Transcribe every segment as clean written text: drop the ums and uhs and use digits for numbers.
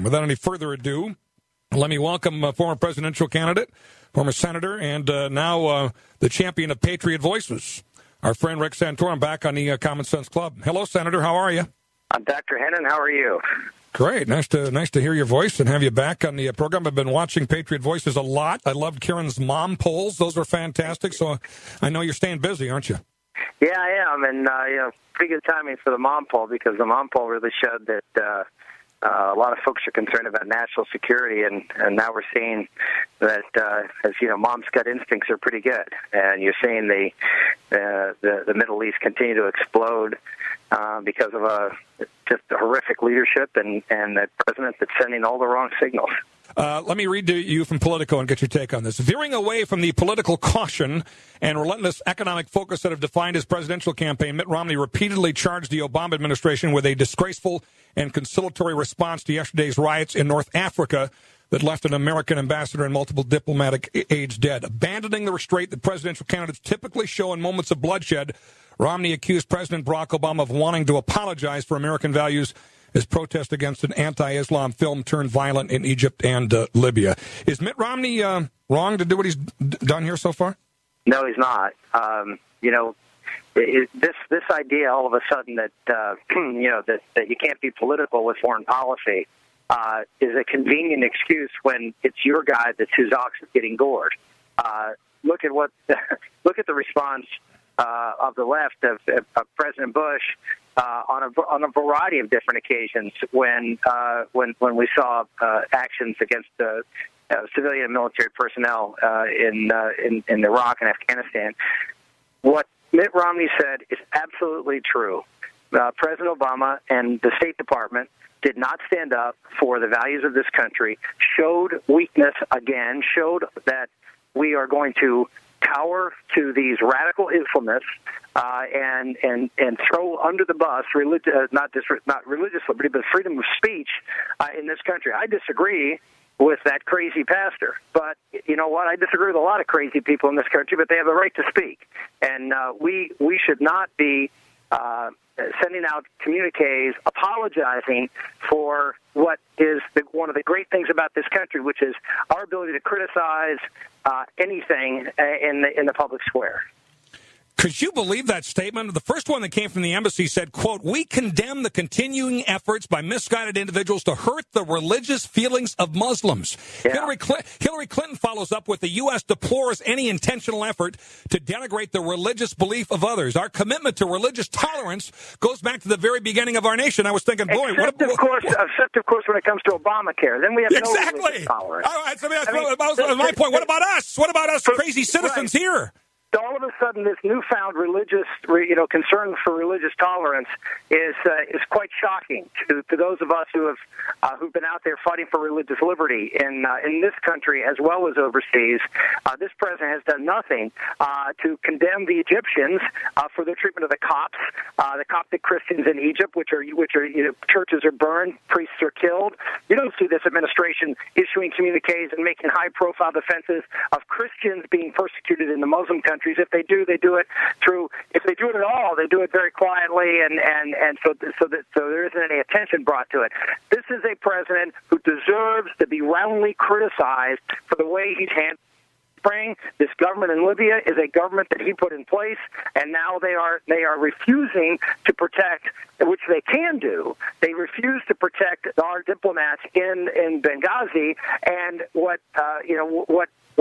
Without any further ado, let me welcome former presidential candidate, former senator, and now the champion of Patriot Voices, our friend Rick Santorum, back on the Common Sense Club. Hello, Senator. How are you? I'm Dr. Hennon. How are you? Great. Nice to hear your voice and have you back on the program. I've been watching Patriot Voices a lot. I loved Karen's mom polls. Those were fantastic. So I know you're staying busy, aren't you? Yeah, I am. And, pretty good timing for the mom poll, because the mom poll really showed that a lot of folks are concerned about national security, and now we're seeing that, as you know, mom's gut instincts are pretty good, and you're seeing the Middle East continue to explode because of just horrific leadership and a president that's sending all the wrong signals. Let me read to you from Politico and get your take on this. Veering away from the political caution and relentless economic focus that have defined his presidential campaign, Mitt Romney repeatedly charged the Obama administration with a disgraceful and conciliatory response to yesterday's riots in North Africa that left an American ambassador and multiple diplomatic aides dead. Abandoning the restraint that presidential candidates typically show in moments of bloodshed, Romney accused President Barack Obama of wanting to apologize for American values as protest against an anti-Islam film turned violent in Egypt and Libya. Is Mitt Romney wrong to do what he's done here so far? No, he's not. This idea all of a sudden that that you can't be political with foreign policy is a convenient excuse when it's your guy that's whose ox is getting gored. Look at the response of the left of President Bush on a variety of different occasions when we saw actions against civilian and military personnel in Iraq and Afghanistan. What Mitt Romney said is absolutely true. President Obama and the State Department did not stand up for the values of this country, showed weakness again, showed that we are going to cower to these radical Islamists and throw under the bus not religious liberty, but freedom of speech in this country. I disagree with that crazy pastor, but you know what? I disagree with a lot of crazy people in this country, but they have the right to speak, and we should not be sending out communiques apologizing for what is one of the great things about this country, which is our ability to criticize anything in the public square. Could you believe that statement? The first one that came from the embassy said, quote, "We condemn the continuing efforts by misguided individuals to hurt the religious feelings of Muslims." Yeah. Hillary Clinton follows up with, "The U.S. deplores any intentional effort to denigrate the religious belief of others. Our commitment to religious tolerance goes back to the very beginning of our nation." I was thinking, boy, except of course when it comes to Obamacare, then we have no religious tolerance. All right, my point. What about us? What about us crazy citizens here? All of a sudden, this newfound religious, concern for religious tolerance is quite shocking to those of us who've been out there fighting for religious liberty in this country as well as overseas. This president has done nothing to condemn the Egyptians for their treatment of the Copts, the Coptic Christians in Egypt, which are churches are burned, priests are killed. You don't see this administration issuing communiques and making high-profile defenses of Christians being persecuted in the Muslim countries. If they do, they do it at all, they do it very quietly, and so there isn't any attention brought to it. This is a president who deserves to be roundly criticized for the way he's handled. This government in Libya is a government that he put in place, and now they are refusing to protect, which they can do. They refuse to protect our diplomats in Benghazi, and what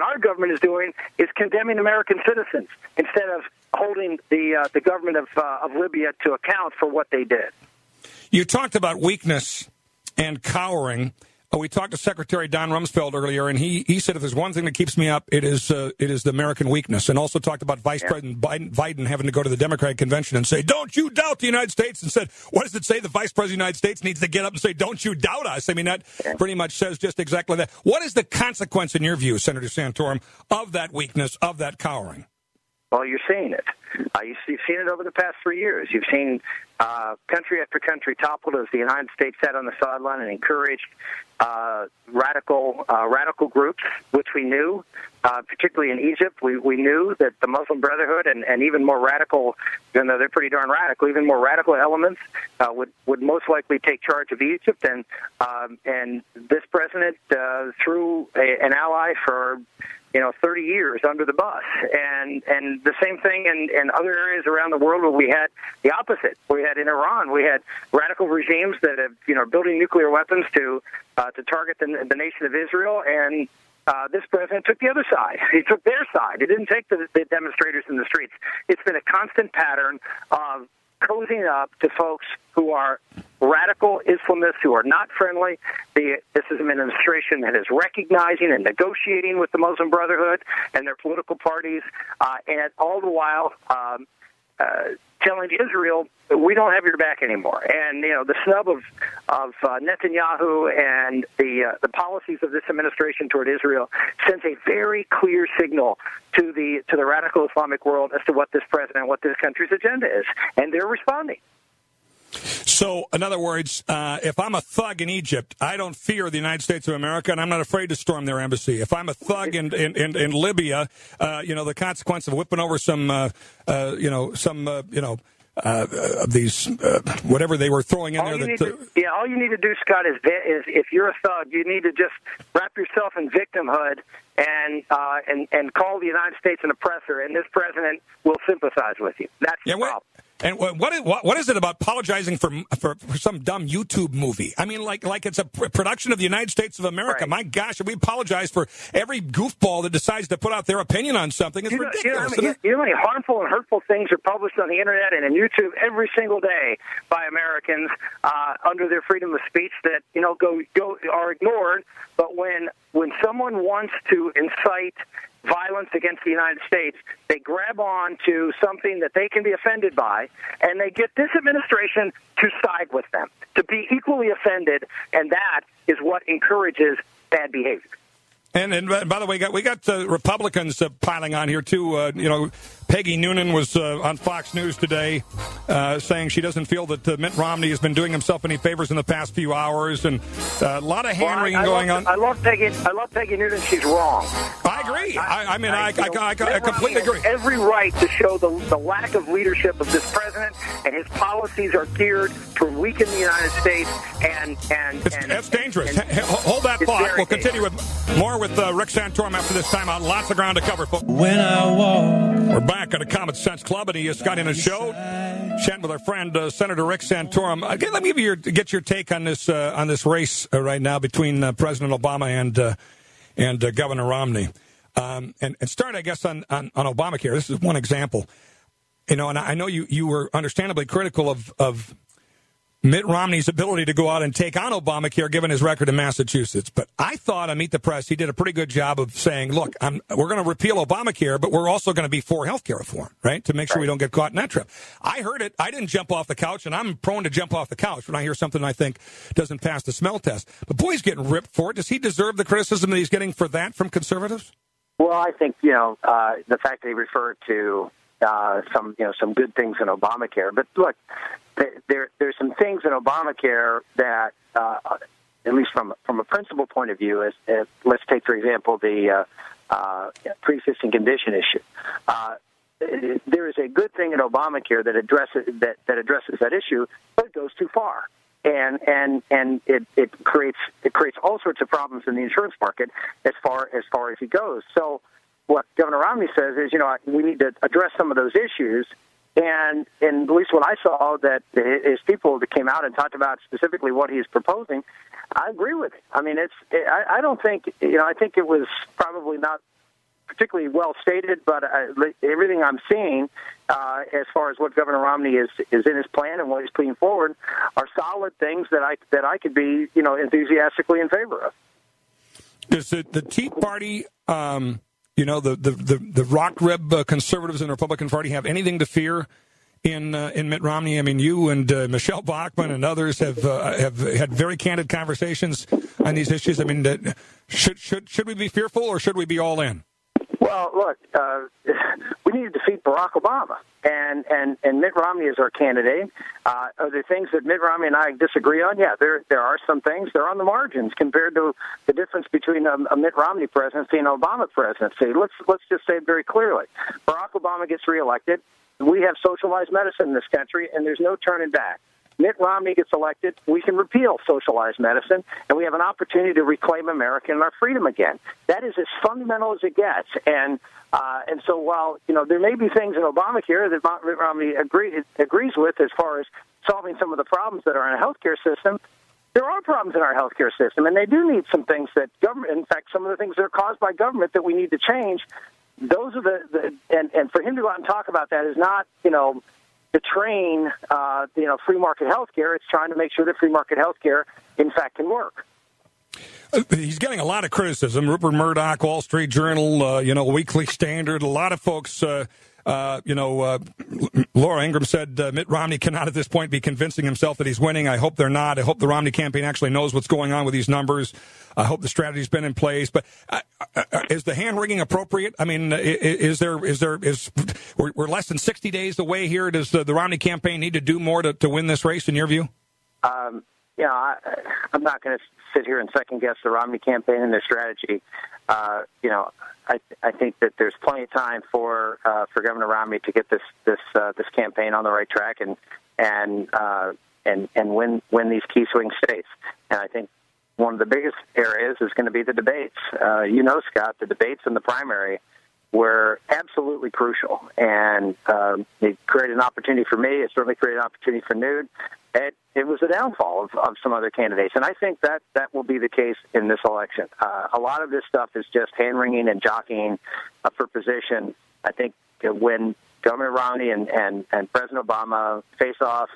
our government is doing is condemning American citizens instead of holding the government of Libya to account for what they did. You talked about weakness and cowering. We talked to Secretary Don Rumsfeld earlier, and he said if there's one thing that keeps me up, it is the American weakness. And also talked about Vice President Biden having to go to the Democratic convention and say, "Don't you doubt the United States." And said, "What does it say? The Vice President of the United States needs to get up and say, 'Don't you doubt us.'" I mean, that pretty much says just exactly that. What is the consequence, in your view, Senator Santorum, of that weakness, of that cowering? Well, you're seeing it. You've seen it over the past 3 years. You've seen country after country toppled as the United States sat on the sideline and encouraged radical groups, which we knew, particularly in Egypt. We knew that the Muslim Brotherhood and even more radical, even though they're pretty darn radical, even more radical elements would most likely take charge of Egypt. And this president threw an ally for 30 years under the bus. And the same thing in other areas around the world where we had the opposite. We had in Iran, we had radical regimes that are building nuclear weapons to target the nation of Israel. And this president took the other side. He took their side. He didn't take the demonstrators in the streets. It's been a constant pattern of cozying up to folks who are radical Islamists who are not friendly. This is an administration that is recognizing and negotiating with the Muslim Brotherhood and their political parties, and all the while telling Israel, we don't have your back anymore. And the snub of Netanyahu and the policies of this administration toward Israel sends a very clear signal to the radical Islamic world as to what this president, what this country's agenda is, and they're responding. So, in other words, if I'm a thug in Egypt, I don't fear the United States of America, and I'm not afraid to storm their embassy. If I'm a thug in Libya, the consequence of whipping over these whatever they were throwing in there. All you need to do, Scott, is if you're a thug, you need to just wrap yourself in victimhood and call the United States an oppressor, and this president will sympathize with you. That's the problem. And what is it about apologizing for some dumb YouTube movie? I mean, like it's a production of the United States of America. Right. My gosh, we apologize for every goofball that decides to put out their opinion on something. It's ridiculous. You know how many harmful and hurtful things are published on the internet and in YouTube every single day by Americans under their freedom of speech that go are ignored. But when someone wants to incite violence against the United States, they grab on to something that they can be offended by, and they get this administration to side with them, to be equally offended, and that is what encourages bad behavior. And by the way, we got Republicans piling on here, too. Peggy Noonan was on Fox News today saying she doesn't feel that Mitt Romney has been doing himself any favors in the past few hours, and a lot of hand-wringing going on. I love Peggy Noonan. She's wrong. I agree. I completely agree. Every right to show the lack of leadership of this president, and his policies are geared to weaken the United States. That's dangerous. Hold that thought. We'll continue with more with Rick Santorum after this time out. Lots of ground to cover, folks. When I walk. We're back at a Common Sense Club, and he has got in a show, chatting with our friend Senator Rick Santorum. Again, let me get your take on this race right now between President Obama and Governor Romney, and start, I guess, on Obamacare. This is one example, and I know you were understandably critical of Mitt Romney's ability to go out and take on Obamacare, given his record in Massachusetts. But I thought on Meet the Press he did a pretty good job of saying, look, we're going to repeal Obamacare, but we're also going to be for health care reform, right, to make sure we don't get caught in that trap. I heard it. I didn't jump off the couch, and I'm prone to jump off the couch when I hear something I think doesn't pass the smell test. But, boy, he's getting ripped for it. Does he deserve the criticism that he's getting for that from conservatives? Well, I think, the fact that he referred to some good things in Obamacare. But look, there's some things in Obamacare that, at least from a principle point of view, let's take, for example, the pre-existing condition issue. There is a good thing in Obamacare that addresses that issue, but it goes too far. And it creates all sorts of problems in the insurance market as far as he goes. So what Governor Romney says is, we need to address some of those issues. And at least when I saw that his people that came out and talked about specifically what he's proposing, I agree with it. I mean, I don't think, I think it was probably not particularly well stated, but everything I'm seeing as far as what Governor Romney is in his plan and what he's putting forward are solid things that I could be, enthusiastically in favor of. Does the Tea Party, the rock rib conservatives in the Republican Party have anything to fear in Mitt Romney? I mean, you and Michelle Bachmann and others have had very candid conversations on these issues. I mean, should we be fearful or should we be all in? Well, look, we need to defeat Barack Obama, and Mitt Romney is our candidate. Are there things that Mitt Romney and I disagree on? Yeah, there are some things. They're on the margins compared to the difference between a Mitt Romney presidency and an Obama presidency. Let's just say it very clearly. Barack Obama gets reelected. We have socialized medicine in this country, and there's no turning back. Mitt Romney gets elected, we can repeal socialized medicine, and we have an opportunity to reclaim America and our freedom again. That is as fundamental as it gets. And so while, there may be things in Obamacare that Mitt Romney agrees with as far as solving some of the problems that are in our healthcare system, there are problems in our healthcare system, and they do need some things that government, in fact, some of the things that are caused by government that we need to change. Those are and for him to go out and talk about that is not, to train, free market healthcare. It's trying to make sure that free market healthcare, in fact, can work. He's getting a lot of criticism. Rupert Murdoch, Wall Street Journal, Weekly Standard. A lot of folks, Laura Ingraham said Mitt Romney cannot at this point be convincing himself that he's winning. I hope they're not. I hope the Romney campaign actually knows what's going on with these numbers. I hope the strategy's been in place. But is the hand wringing appropriate? I mean, we're less than 60 days away here. Does the Romney campaign need to do more to win this race, in your view? I'm not going to sit here and second guess the Romney campaign and their strategy. I think that there's plenty of time for Governor Romney to get this campaign on the right track and win these key swing states. And I think one of the biggest areas is going to be the debates. Scott, the debates in the primary were absolutely crucial, and it created an opportunity for me. It certainly created an opportunity for Newt. It was a downfall of some other candidates, and I think that will be the case in this election. A lot of this stuff is just hand-wringing and jockeying for position. I think when Governor Romney and President Obama face off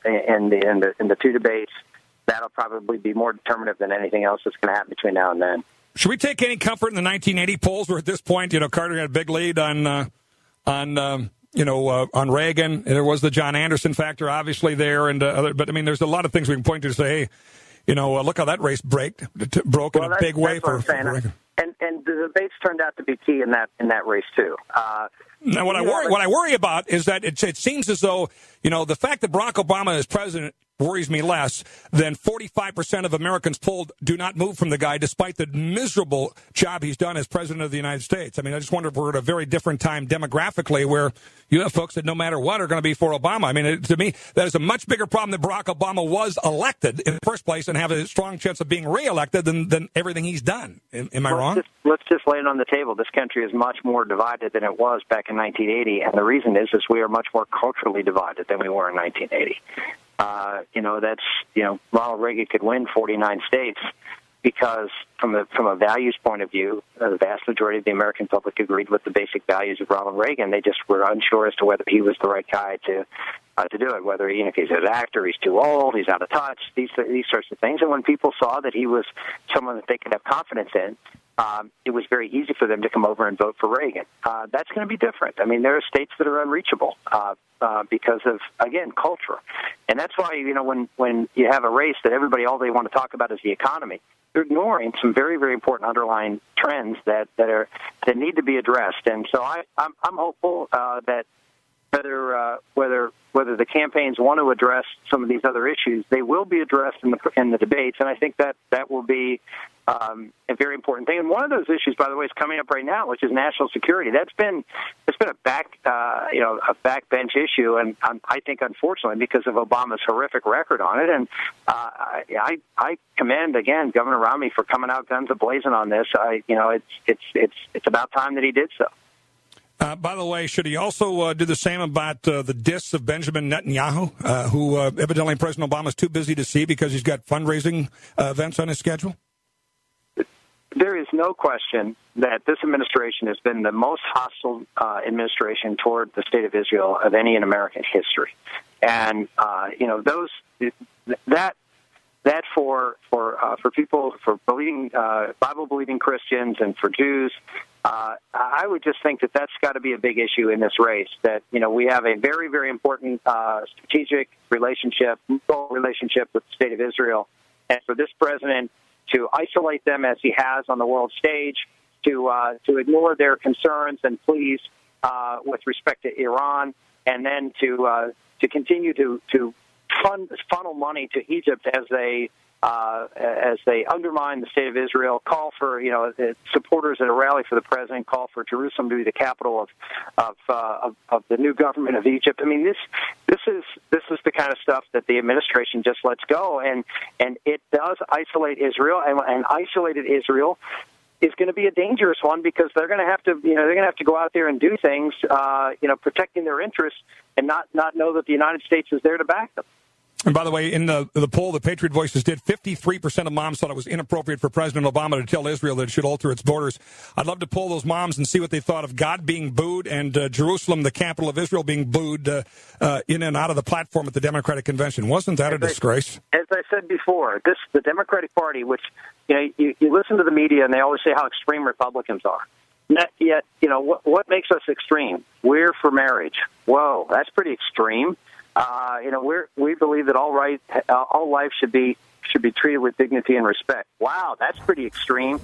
in the two debates, that'll probably be more determinative than anything else that's going to happen between now and then. Should we take any comfort in the 1980 polls, where at this point, Carter had a big lead on Reagan? There was the John Anderson factor, obviously, but I mean, there's a lot of things we can point to say, hey, look how that race broke in a big way for Reagan. And the debates turned out to be key in that race too. Now, what I worry about is that it seems as though the fact that Barack Obama is president worries me less than 45% of Americans polled do not move from the guy, despite the miserable job he's done as president of the United States. I mean, I just wonder if we're at a very different time demographically where you have folks that no matter what are going to be for Obama. I mean, to me, that is a much bigger problem that Barack Obama was elected in the first place and have a strong chance of being reelected than everything he's done. Am I wrong? Let's just lay it on the table. This country is much more divided than it was back in 1980, and the reason is we are much more culturally divided than we were in 1980. Ronald Reagan could win 49 states because from a values point of view, the vast majority of the American public agreed with the basic values of Ronald Reagan. They just were unsure as to whether he was the right guy to do it, whether if he's an actor, he's too old, he's out of touch, these sorts of things. And when people saw that he was someone that they could have confidence in, it was very easy for them to come over and vote for Reagan. That's going to be different. I mean, there are states that are unreachable because of, again, culture. And that's why, when you have a race that all they want to talk about is the economy, they're ignoring some very, very important underlying trends that need to be addressed. And so I'm hopeful that whether the campaigns want to address some of these other issues, they will be addressed in the debates, and I think that will be a very important thing. And one of those issues, by the way, is coming up right now, which is national security. It's been a backbench issue, and I think unfortunately because of Obama's horrific record on it. And I commend again Governor Romney for coming out guns a-blazing on this. It's about time that he did so. By the way, should he also do the same about the diss of Benjamin Netanyahu, who evidently President Obama is too busy to see because he's got fundraising events on his schedule? There is no question that this administration has been the most hostile administration toward the state of Israel of any in American history, and that for people, for believing Bible believing Christians and for Jews. I would just think that that's got to be a big issue in this race, that, we have a very, very important strategic relationship with the state of Israel. And for this president to isolate them as he has on the world stage, to ignore their concerns and pleas with respect to Iran, and then to continue to funnel money to Egypt as they undermine the state of Israel, call for supporters at a rally for the president, call for Jerusalem to be the capital of the new government of Egypt. I mean, this is the kind of stuff that the administration just lets go, and it does isolate Israel, and isolated Israel is going to be a dangerous one, because they're going to have to go out there and do things, protecting their interests, and not know that the United States is there to back them. And by the way, in the poll the Patriot Voices did, 53% of moms thought it was inappropriate for President Obama to tell Israel that it should alter its borders. I'd love to poll those moms and see what they thought of God being booed and Jerusalem, the capital of Israel, being booed in and out of the platform at the Democratic Convention. Wasn't that a disgrace? As I said before, the Democratic Party, which you listen to the media and they always say how extreme Republicans are. Yet, what makes us extreme? We're for marriage. Whoa, that's pretty extreme. We believe that all life should be treated with dignity and respect. Wow, that's pretty extreme.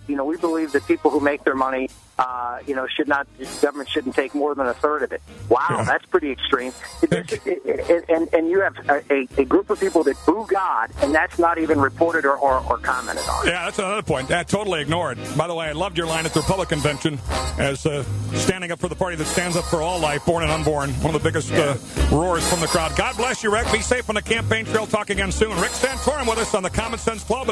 We believe that people who make their money, government shouldn't take more than a third of it. Wow, yeah. That's pretty extreme. And you have a group of people that boo God, and that's not even reported or commented on. Yeah, that's another point. Totally ignored. By the way, I loved your line at the Republican convention as standing up for the party that stands up for all life, born and unborn. One of the biggest roars from the crowd. God bless you, Rick. Be safe on the campaign trail. Talk again soon. Rick Santorum with us on the Common Sense Club.